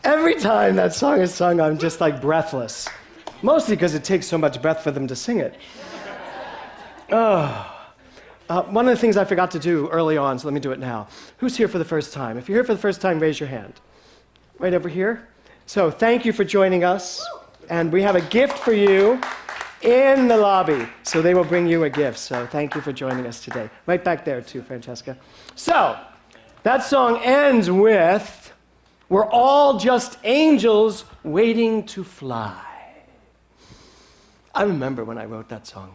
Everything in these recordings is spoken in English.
Every time that song is sung, I'm just like breathless. Mostly because it takes so much breath for them to sing it. One of the things I forgot to do early on, so let me do it now. Who's here for the first time? If you're here for the first time, raise your hand. Right over here. So thank you for joining us. And we have a gift for you in the lobby. So they will bring you a gift. So thank you for joining us today. Right back there too, Francesca. So that song ends with, "We're all just angels waiting to fly." I remember when I wrote that song.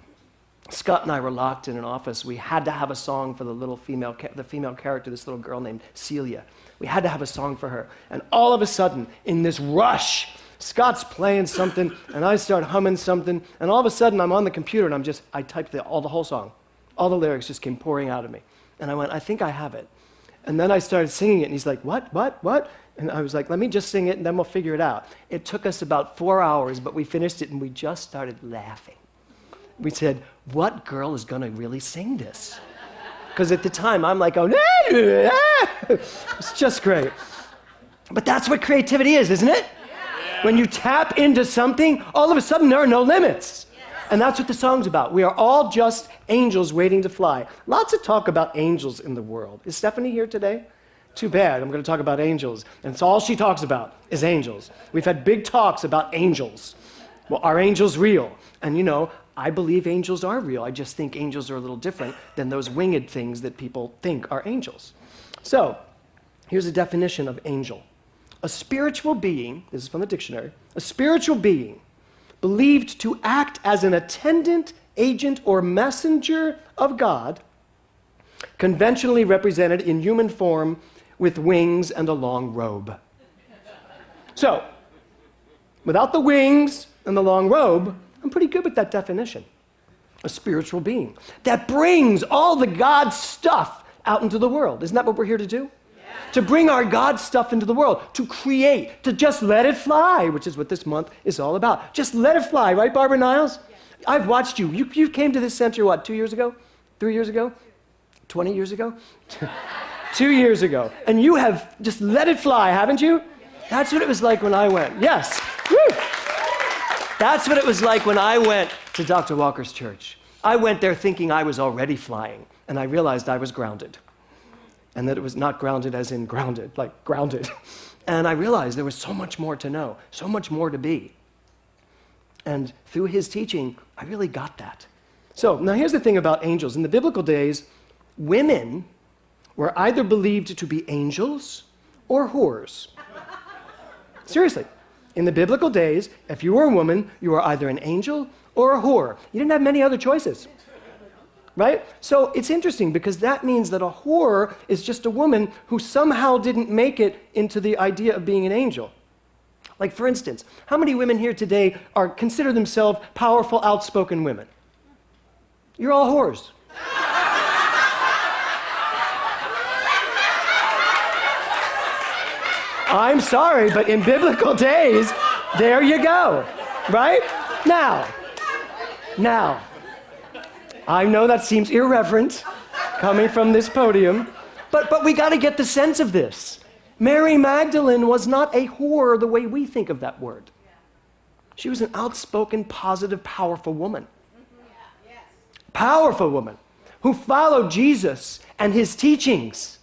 Scott and I were locked in an office. We had to have a song for the little female character, this little girl named Celia. We had to have a song for her. And all of a sudden, in this rush, Scott's playing something, and I start humming something, and all of a sudden I'm on the computer, and I typed the whole song. All the lyrics just came pouring out of me. And I went, I think I have it. And then I started singing it, and he's like, what? And I was like, let me just sing it, and then we'll figure it out. It took us about 4 hours, but we finished it, and we just started laughing. We said, what girl is going to really sing this? Because at the time, I'm like, it's just great. But that's what creativity is, isn't it? Yeah. When you tap into something, all of a sudden, there are no limits. Yeah. And that's what the song's about. We are all just angels waiting to fly. Lots of talk about angels in the world. Is Stephanie here today? Too bad. I'm going to talk about angels. And it's all she talks about is angels. We've had big talks about angels. Well, are angels real? And you know, I believe angels are real. I just think angels are a little different than those winged things that people think are angels. So, here's a definition of angel. A spiritual being, this is from the dictionary, a spiritual being believed to act as an attendant, agent, or messenger of God, conventionally represented in human form with wings and a long robe. So, without the wings and the long robe, I'm pretty good with that definition. A spiritual being that brings all the God stuff out into the world. Isn't that what we're here to do? Yeah. To bring our God stuff into the world, to create, to just let it fly, which is what this month is all about. Just let it fly, right, Barbara Niles? Yeah. I've watched you. You came to this center, what, 2 years ago? 3 years ago? 20 years ago? 2 years ago. And you have just let it fly, haven't you? That's what it was like when I went. Yes. Woo! That's what it was like when I went to Dr. Walker's church. I went there thinking I was already flying, and I realized I was grounded. And that it was not grounded as in grounded, like grounded. And I realized there was so much more to know, so much more to be. And through his teaching, I really got that. So now here's the thing about angels. In the biblical days, women were either believed to be angels or whores. Seriously. In the biblical days, if you were a woman, you were either an angel or a whore. You didn't have many other choices, right? So it's interesting because that means that a whore is just a woman who somehow didn't make it into the idea of being an angel. Like, for instance, how many women here today consider themselves powerful, outspoken women? You're all whores. I'm sorry, but in biblical days, there you go, right? Now, I know that seems irreverent coming from this podium, but we got to get the sense of this. Mary Magdalene was not a whore the way we think of that word. She was an outspoken, positive, powerful woman. Powerful woman who followed Jesus and his teachings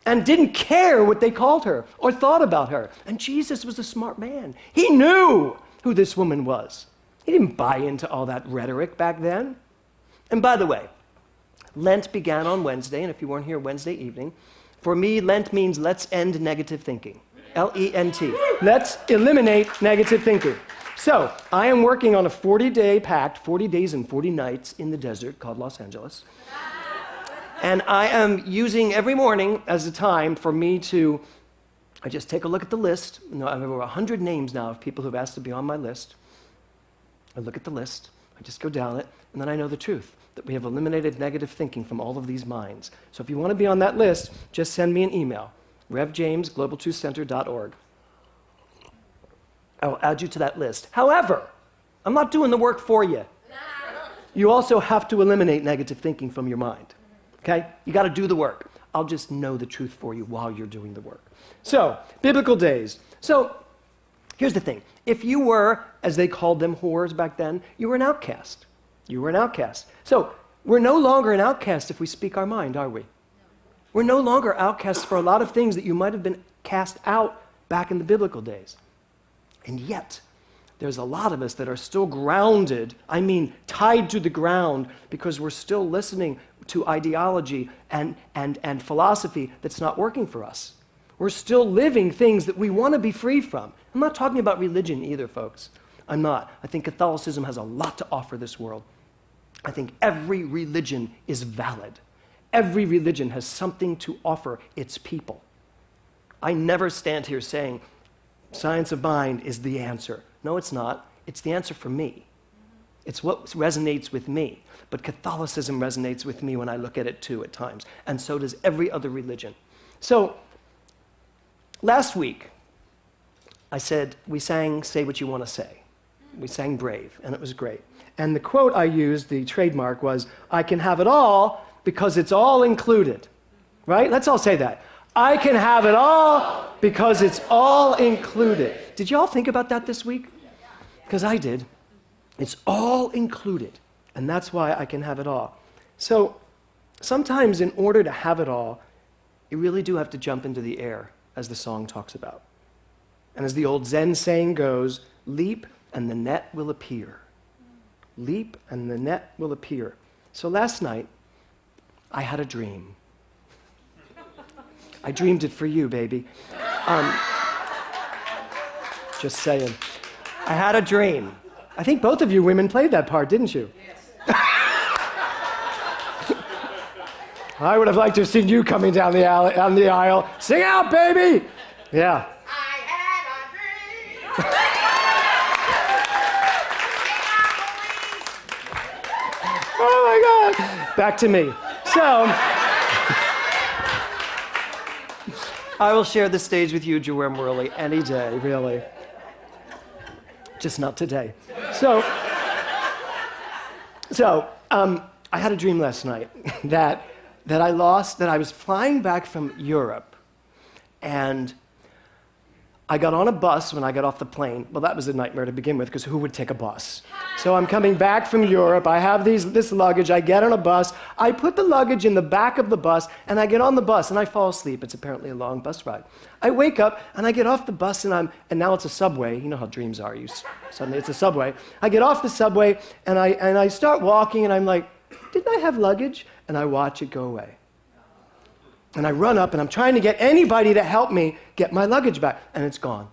and didn't care what they called her or thought about her. And Jesus was a smart man. He knew who this woman was. He didn't buy into all that rhetoric back then. And by the way, Lent began on Wednesday, and if you weren't here Wednesday evening, for me, Lent means let's end negative thinking. L-E-N-T. Let's eliminate negative thinking. So, I am working on a 40-day pact, 40 days and 40 nights in the desert called Los Angeles. And I am using every morning as a time for me to, I just take a look at the list. I have over 100 names now of people who've asked to be on my list. I look at the list, I just go down it, and then I know the truth, that we have eliminated negative thinking from all of these minds. So if you want to be on that list, just send me an email, revjamesglobaltruthcenter.org. I will add you to that list. However, I'm not doing the work for you. You also have to eliminate negative thinking from your mind. Okay? You got to do the work. I'll just know the truth for you while you're doing the work. So, biblical days. So, here's the thing. If you were, as they called them, whores back then, you were an outcast. You were an outcast. So, we're no longer an outcast if we speak our mind, are we? We're no longer outcasts for a lot of things that you might have been cast out back in the biblical days. And yet, there's a lot of us that are still grounded, tied to the ground, because we're still listening to ideology and philosophy that's not working for us. We're still living things that we want to be free from. I'm not talking about religion either, folks. I'm not. I think Catholicism has a lot to offer this world. I think every religion is valid. Every religion has something to offer its people. I never stand here saying science of mind is the answer. No, it's not. It's the answer for me. It's what resonates with me. But Catholicism resonates with me when I look at it too at times. And so does every other religion. So, last week, I said, we sang Say What You Want to Say. We sang Brave, and it was great. And the quote I used, the trademark, was, I can have it all because it's all included. Right? Let's all say that. I can have it all because it's all included. Did you all think about that this week? Because I did. It's all included. And that's why I can have it all. So sometimes in order to have it all, you really do have to jump into the air, as the song talks about. And as the old Zen saying goes, leap and the net will appear. Leap and the net will appear. So last night, I had a dream. I dreamed it for you, baby. Just saying. I had a dream. I think both of you women played that part, didn't you? Yes. I would have liked to have seen you coming down the aisle. Sing out, baby! Yeah. I had a dream. Oh my God. Back to me. So, I will share the stage with you, Jerome Worley, any day, really. Just not today. So, I had a dream last night that I was flying back from Europe, and I got on a bus when I got off the plane. Well, that was a nightmare to begin with, because who would take a bus? So I'm coming back from Europe. I have this luggage. I get on a bus. I put the luggage in the back of the bus, and I get on the bus, and I fall asleep. It's apparently a long bus ride. I wake up, and I get off the bus, and now it's a subway. You know how dreams are. Suddenly it's a subway. I get off the subway, and I start walking, and I'm like, didn't I have luggage? And I watch it go away. And I run up, and I'm trying to get anybody to help me get my luggage back, and it's gone.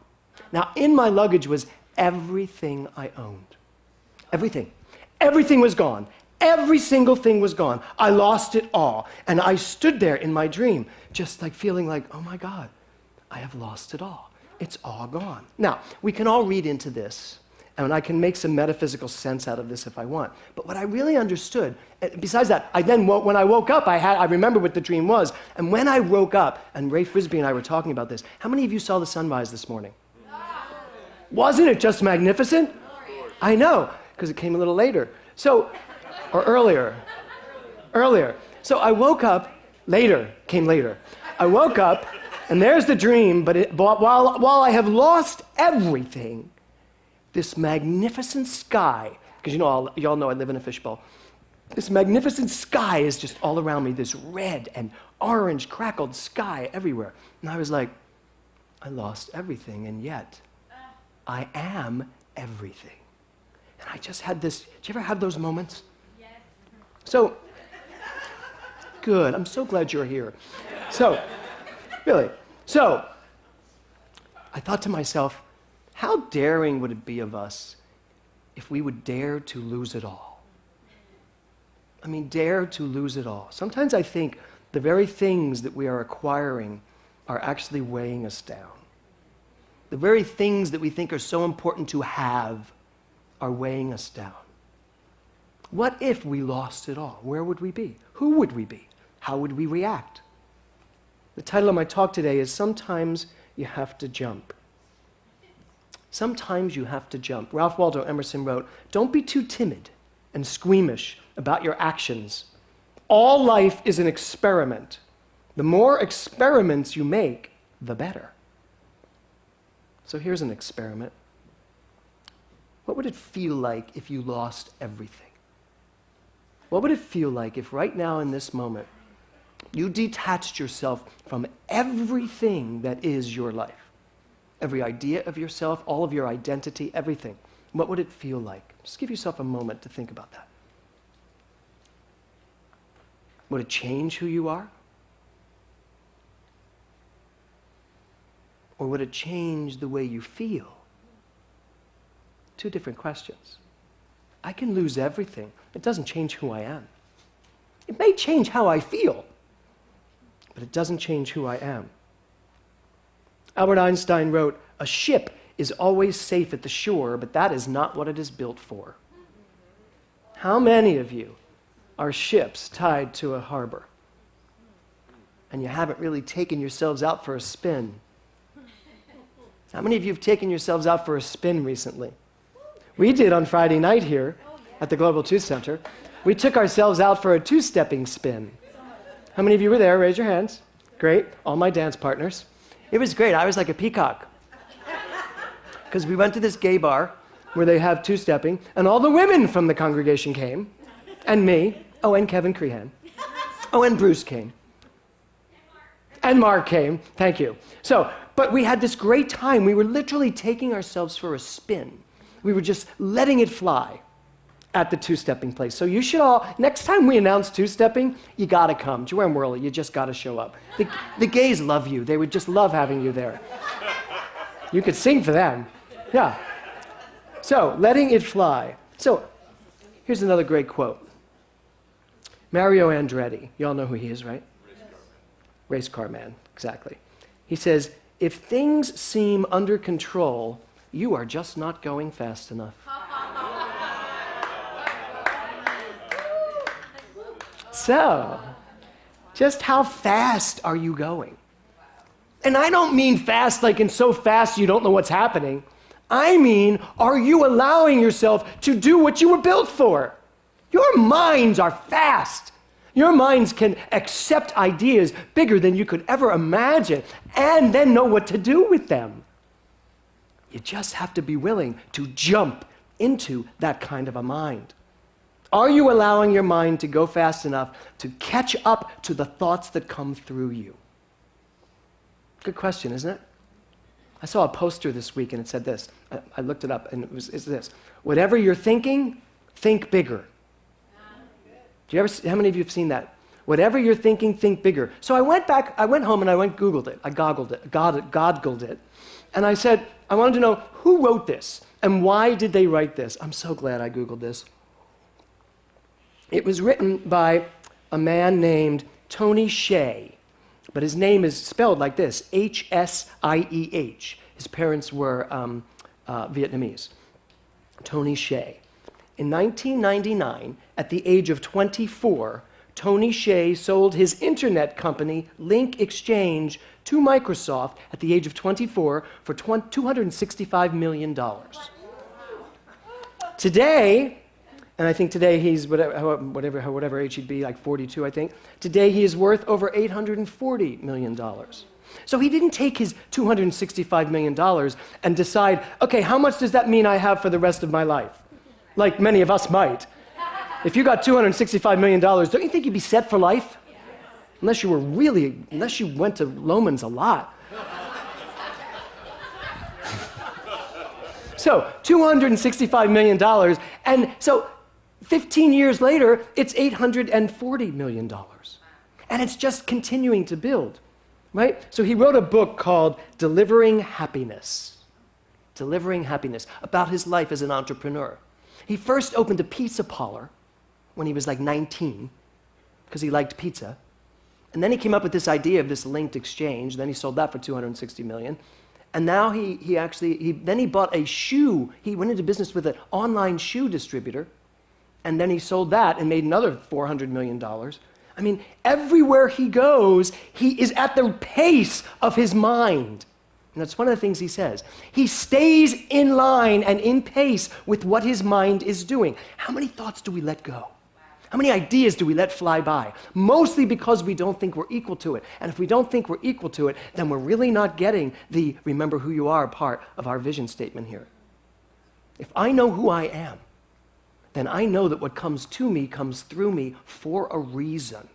Now, in my luggage was everything I owned. Everything. Everything was gone. Every single thing was gone. I lost it all. And I stood there in my dream, just like feeling like, oh my God, I have lost it all. It's all gone. Now, we can all read into this, and I can make some metaphysical sense out of this if I want. But what I really understood, besides that, when I woke up, I remember what the dream was. And when I woke up, and Ray Frisbee and I were talking about this, how many of you saw the sunrise this morning? Wasn't it just magnificent? I know, because it came a little later. Or earlier. Earlier. So I woke up, came later. I woke up, and there's the dream, but while I have lost everything, this magnificent sky, because you all know I live in a fishbowl. This magnificent sky is just all around me, this red and orange crackled sky everywhere. And I was like, I lost everything, and yet I am everything. And I just had this, did you ever have those moments? Yes. So, good, I'm so glad you're here. So, really, I thought to myself, how daring would it be of us if we would dare to lose it all? I mean, dare to lose it all. Sometimes I think the very things that we are acquiring are actually weighing us down. The very things that we think are so important to have are weighing us down. What if we lost it all? Where would we be? Who would we be? How would we react? The title of my talk today is Sometimes You Have to Jump. Sometimes you have to jump. Ralph Waldo Emerson wrote, don't be too timid and squeamish about your actions. All life is an experiment. The more experiments you make, the better. So here's an experiment. What would it feel like if you lost everything? What would it feel like if right now in this moment you detached yourself from everything that is your life? Every idea of yourself, all of your identity, everything. What would it feel like? Just give yourself a moment to think about that. Would it change who you are? Or would it change the way you feel? Two different questions. I can lose everything. It doesn't change who I am. It may change how I feel, but it doesn't change who I am. Albert Einstein wrote, "A ship is always safe at the shore, but that is not what it is built for." How many of you are ships tied to a harbor and you haven't really taken yourselves out for a spin? How many of you have taken yourselves out for a spin recently? We did on Friday night here at the Global 2 Center. We took ourselves out for a two-stepping spin. How many of you were there? Raise your hands. Great. All my dance partners. It was great. I was like a peacock. Because we went to this gay bar where they have two-stepping, and all the women from the congregation came, and me. Oh, and Kevin Crehan. Oh, and Bruce came. And Mark came. Thank you. But we had this great time. We were literally taking ourselves for a spin. We were just letting it fly at the two-stepping place. So you should all, next time we announce two-stepping, you gotta come. Joanne Worley, you just gotta show up. The gays love you. They would just love having you there. You could sing for them. Yeah. So, letting it fly. So, here's another great quote. Mario Andretti, you all know who he is, right? Race car man, exactly. He says, "If things seem under control, you are just not going fast enough." So, just how fast are you going? And I don't mean fast like in so fast you don't know what's happening. I mean, are you allowing yourself to do what you were built for? Your minds are fast. Your minds can accept ideas bigger than you could ever imagine and then know what to do with them. You just have to be willing to jump into that kind of a mind. Are you allowing your mind to go fast enough to catch up to the thoughts that come through you? Good question, isn't it? I saw a poster this week and it said this. I looked it up and it's this. Whatever you're thinking, think bigger. Do you ever? How many of you have seen that? Whatever you're thinking, think bigger. So I went home and I Googled it. I goggled it. And I said, I wanted to know who wrote this and why did they write this? I'm so glad I Googled this. It was written by a man named Tony Hsieh, but his name is spelled like this, H-S-I-E-H. His parents were Vietnamese. Tony Hsieh. In 1999, at the age of 24, Tony Hsieh sold his internet company, Link Exchange, to Microsoft at the age of 24 for $265 million. Today, and I think today he's whatever age he'd be, like 42, I think. Today he is worth over $840 million. So he didn't take his $265 million and decide, okay, how much does that mean I have for the rest of my life? Like many of us might. If you got $265 million, don't you think you'd be set for life? Unless you went to Loman's a lot. So, $265 million, and so 15 years later, it's $840 million. And it's just continuing to build, right? So he wrote a book called Delivering Happiness. Delivering Happiness, about his life as an entrepreneur. He first opened a pizza parlor when he was like 19, because he liked pizza. And then he came up with this idea of this linked exchange. Then he sold that for $260 million. And now he bought a shoe. He went into business with an online shoe distributor. And then he sold that and made another $400 million. I mean, everywhere he goes, he is at the pace of his mind. And that's one of the things he says. He stays in line and in pace with what his mind is doing. How many thoughts do we let go? How many ideas do we let fly by? Mostly because we don't think we're equal to it. And if we don't think we're equal to it, then we're really not getting the remember who you are part of our vision statement here. If I know who I am, then I know that what comes to me comes through me for a reason,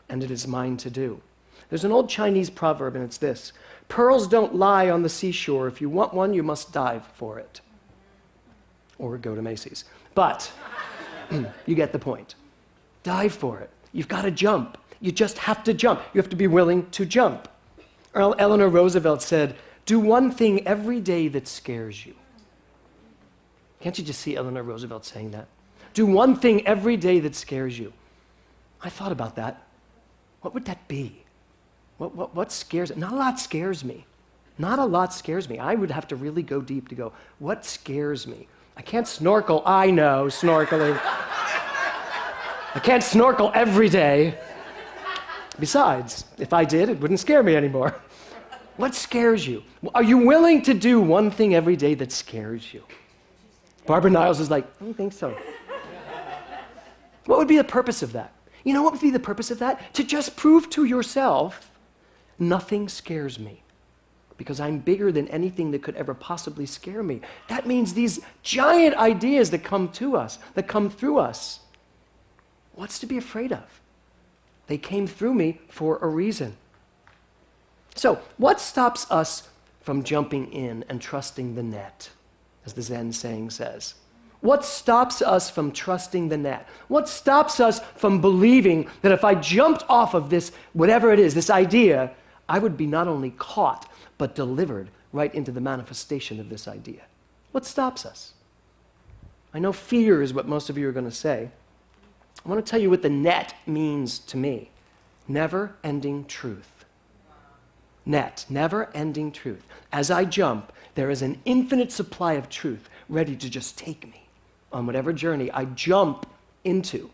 and it is mine to do. There's an old Chinese proverb, and it's this: pearls don't lie on the seashore. If you want one, you must dive for it. Or go to Macy's. But you get the point. Dive for it. You've got to jump. You just have to jump. You have to be willing to jump. Eleanor Roosevelt said, do one thing every day that scares you. Can't you just see Eleanor Roosevelt saying that? Do one thing every day that scares you. I thought about that. What would that be? What scares? Not a lot scares me. Not a lot scares me. I would have to really go deep to go, what scares me? I can't snorkel. I know, snorkeling. I can't snorkel every day. Besides, if I did, it wouldn't scare me anymore. What scares you? Are you willing to do one thing every day that scares you? Barbara Niles is like, I don't think so. What would be the purpose of that? You know what would be the purpose of that? To just prove to yourself, nothing scares me, because I'm bigger than anything that could ever possibly scare me. That means these giant ideas that come to us, that come through us, what's to be afraid of? They came through me for a reason. So, what stops us from jumping in and trusting the net, as the Zen saying says? What stops us from trusting the net? What stops us from believing that if I jumped off of this, whatever it is, this idea, I would be not only caught, but delivered right into the manifestation of this idea? What stops us? I know fear is what most of you are going to say. I want to tell you what the net means to me. Never-ending truth. Net, never-ending truth. As I jump, there is an infinite supply of truth ready to just take me on whatever journey I jump into.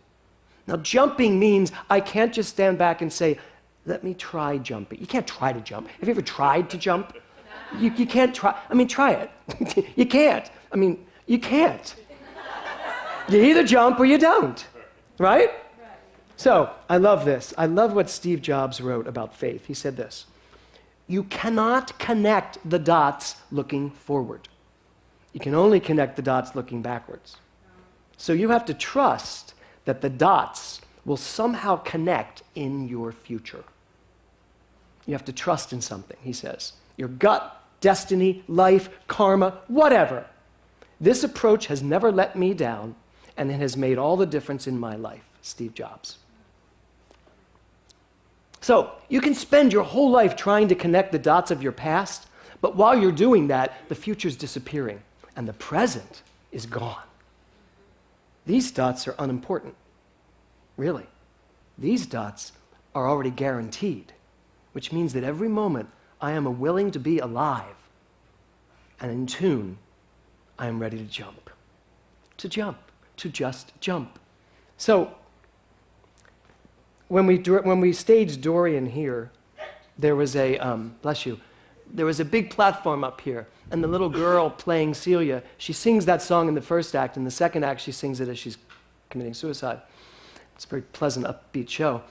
Now, jumping means I can't just stand back and say, let me try jumping. You can't try to jump. Have you ever tried to jump? You can't try. I mean, try it. You can't. I mean, you can't. You either jump or you don't, right? So, I love this. I love what Steve Jobs wrote about faith. He said this: you cannot connect the dots looking forward. You can only connect the dots looking backwards. So you have to trust that the dots will somehow connect in your future. You have to trust in something, he says. Your gut, destiny, life, karma, whatever. This approach has never let me down, and it has made all the difference in my life. Steve Jobs. So, you can spend your whole life trying to connect the dots of your past, but while you're doing that, the future's disappearing, and the present is gone. These dots are unimportant. Really. These dots are already guaranteed, which means that every moment I am willing to be alive and in tune, I am ready to jump. To jump. To just jump. So, when we staged Dorian here, there was a, bless you, there was a big platform up here, and the little girl playing Celia, she sings that song in the first act. In the second act, she sings it as she's committing suicide. It's a very pleasant, upbeat show.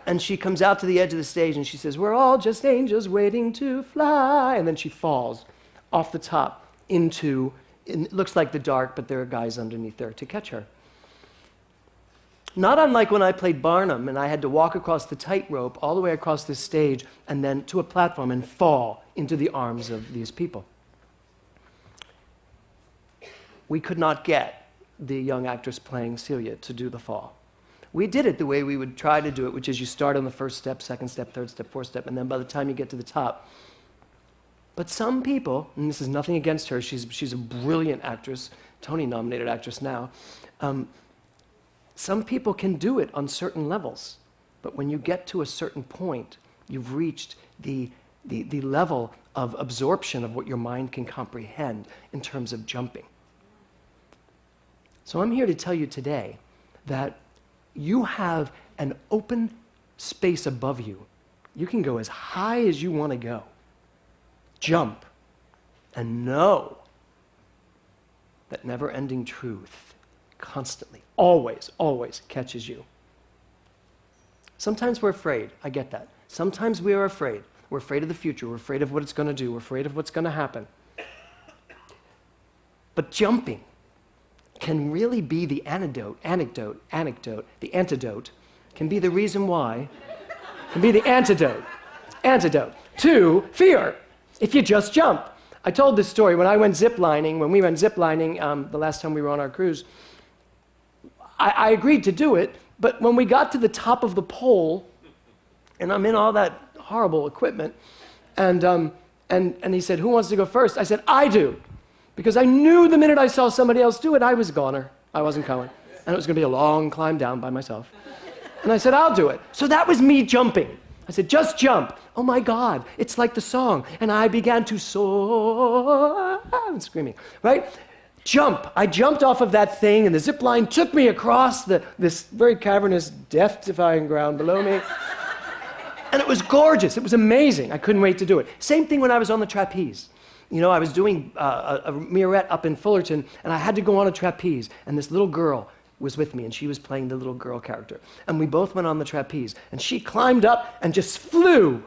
And she comes out to the edge of the stage, and she says, we're all just angels waiting to fly. And then she falls off the top into, it looks like the dark, but there are guys underneath there to catch her. Not unlike when I played Barnum and I had to walk across the tightrope all the way across this stage and then to a platform and fall into the arms of these people. We could not get the young actress playing Celia to do the fall. We did it the way we would try to do it, which is you start on the first step, second step, third step, fourth step, and then by the time you get to the top. But some people, and this is nothing against her, she's a brilliant actress, Tony-nominated actress now, some people can do it on certain levels, but when you get to a certain point, you've reached the level of absorption of what your mind can comprehend in terms of jumping. So I'm here to tell you today that you have an open space above you. You can go as high as you want to go. Jump and know that never-ending truth constantly, always, always catches you. Sometimes we're afraid. I get that. Sometimes we are afraid. We're afraid of the future. We're afraid of what it's going to do. We're afraid of what's going to happen. But jumping can really be the antidote, the antidote, can be the reason why, can be the antidote to fear, if you just jump. I told this story when we went ziplining the last time we were on our cruise. I agreed to do it, but when we got to the top of the pole, and I'm in all that horrible equipment, and he said, "Who wants to go first?" I said, "I do." Because I knew the minute I saw somebody else do it, I was a goner. I wasn't going. And it was going to be a long climb down by myself. And I said, "I'll do it." So that was me jumping. I said, "Just jump." Oh my God, it's like the song. And I began to soar. I'm screaming, right? Jump. I jumped off of that thing, and the zip line took me across this very cavernous, death-defying ground below me. And it was gorgeous. It was amazing. I couldn't wait to do it. Same thing when I was on the trapeze. You know, I was doing a Mirette up in Fullerton, and I had to go on a trapeze, and this little girl was with me, and she was playing the little girl character. And we both went on the trapeze, and she climbed up and just flew.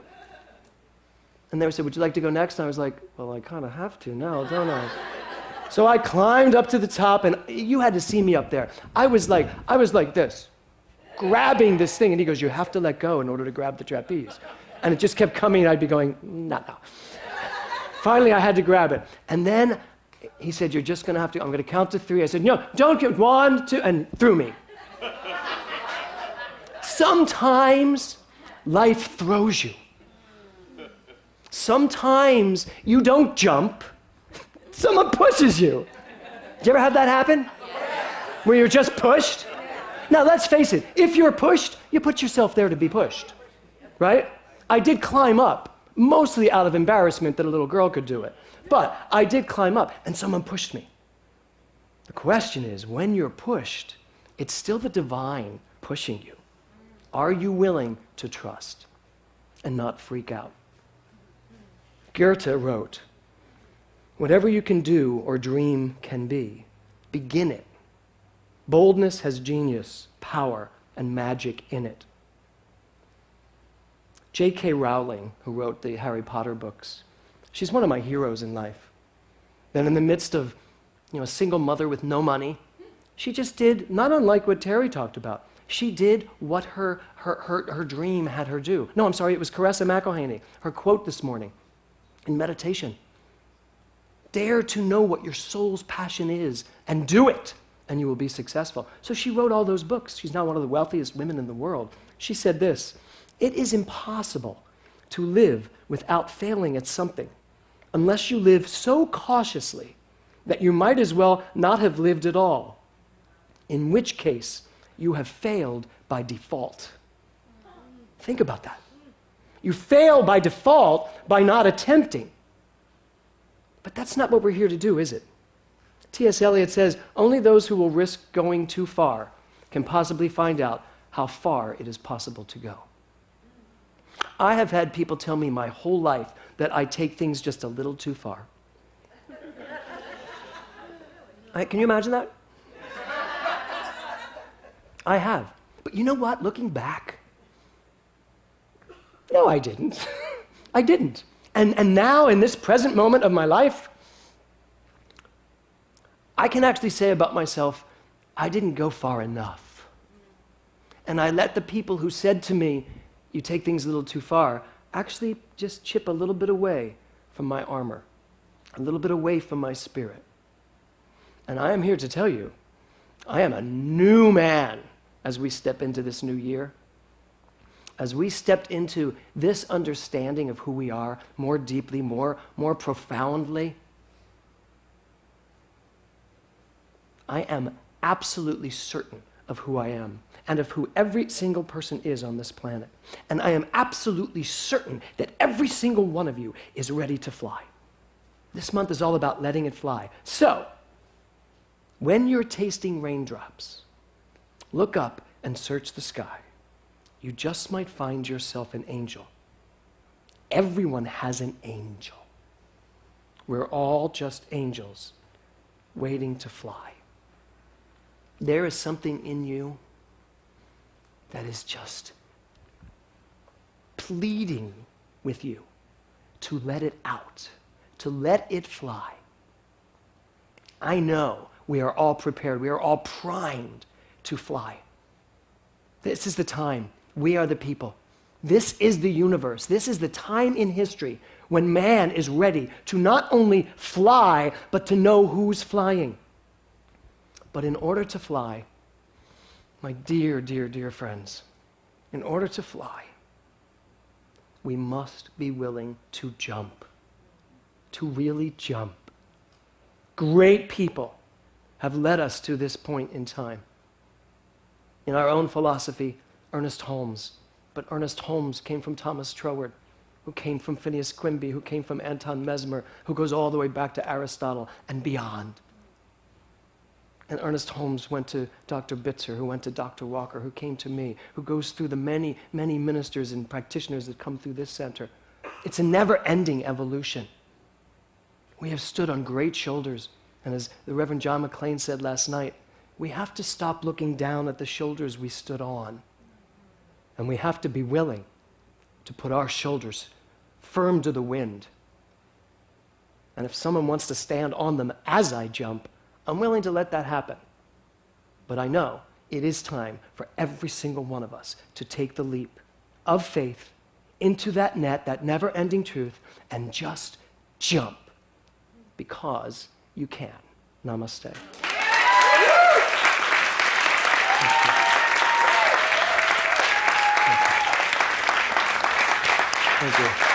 And they said, "Would you like to go next?" And I was like, "Well, I kind of have to now, don't I?" So I climbed up to the top, and you had to see me up there. I was like this, grabbing this thing, and he goes, "You have to let go in order to grab the trapeze." And it just kept coming, and I'd be going, "No." Finally, I had to grab it. And then he said, "You're just going to have to, I'm going to count to 3. I said, "No, don't count. 1, 2, and threw me. Sometimes life throws you. Sometimes you don't jump. Someone pushes you. Did you ever have that happen? Where you're just pushed? Now, let's face it. If you're pushed, you put yourself there to be pushed. Right? I did climb up. Mostly out of embarrassment that a little girl could do it. But I did climb up, and someone pushed me. The question is, when you're pushed, it's still the divine pushing you. Are you willing to trust and not freak out? Goethe wrote, "Whatever you can do or dream can be, begin it. Boldness has genius, power, and magic in it." J.K. Rowling, who wrote the Harry Potter books, she's one of my heroes in life. Then in the midst of, a single mother with no money, she just did, not unlike what Terry talked about, she did what her dream had her do. No, I'm sorry, it was Caressa McElhaney, her quote this morning in meditation. Dare to know what your soul's passion is and do it, and you will be successful. So she wrote all those books. She's now one of the wealthiest women in the world. She said this, "It is impossible to live without failing at something unless you live so cautiously that you might as well not have lived at all, in which case you have failed by default." Think about that. You fail by default by not attempting. But that's not what we're here to do, is it? T.S. Eliot says, "Only those who will risk going too far can possibly find out how far it is possible to go." I have had people tell me my whole life that I take things just a little too far. Can you imagine that? I have. But you know what? Looking back, no, I didn't. I didn't. And now, in this present moment of my life, I can actually say about myself, I didn't go far enough. And I let the people who said to me, "You take things a little too far," actually just chip a little bit away from my armor, a little bit away from my spirit. And I am here to tell you, I am a new man as we step into this new year. As we stepped into this understanding of who we are more deeply, more profoundly, I am absolutely certain of who I am and of who every single person is on this planet. And I am absolutely certain that every single one of you is ready to fly. This month is all about letting it fly. So, when you're tasting raindrops, look up and search the sky. You just might find yourself an angel. Everyone has an angel. We're all just angels waiting to fly. There is something in you that is just pleading with you to let it out, to let it fly. I know we are all prepared. We are all primed to fly. This is the time. We are the people. This is the universe. This is the time in history when man is ready to not only fly, but to know who's flying. But in order to fly, my dear, dear, dear friends, in order to fly, we must be willing to jump, to really jump. Great people have led us to this point in time. In our own philosophy, Ernest Holmes. But Ernest Holmes came from Thomas Troward, who came from Phineas Quimby, who came from Anton Mesmer, who goes all the way back to Aristotle and beyond. And Ernest Holmes went to Dr. Bitzer, who went to Dr. Walker, who came to me, who goes through the many, many ministers and practitioners that come through this center. It's a never-ending evolution. We have stood on great shoulders. And as the Reverend John McLean said last night, we have to stop looking down at the shoulders we stood on. And we have to be willing to put our shoulders firm to the wind. And if someone wants to stand on them as I jump, I'm willing to let that happen. But I know it is time for every single one of us to take the leap of faith into that net, that never-ending truth, and just jump. Because you can. Namaste. Thank you.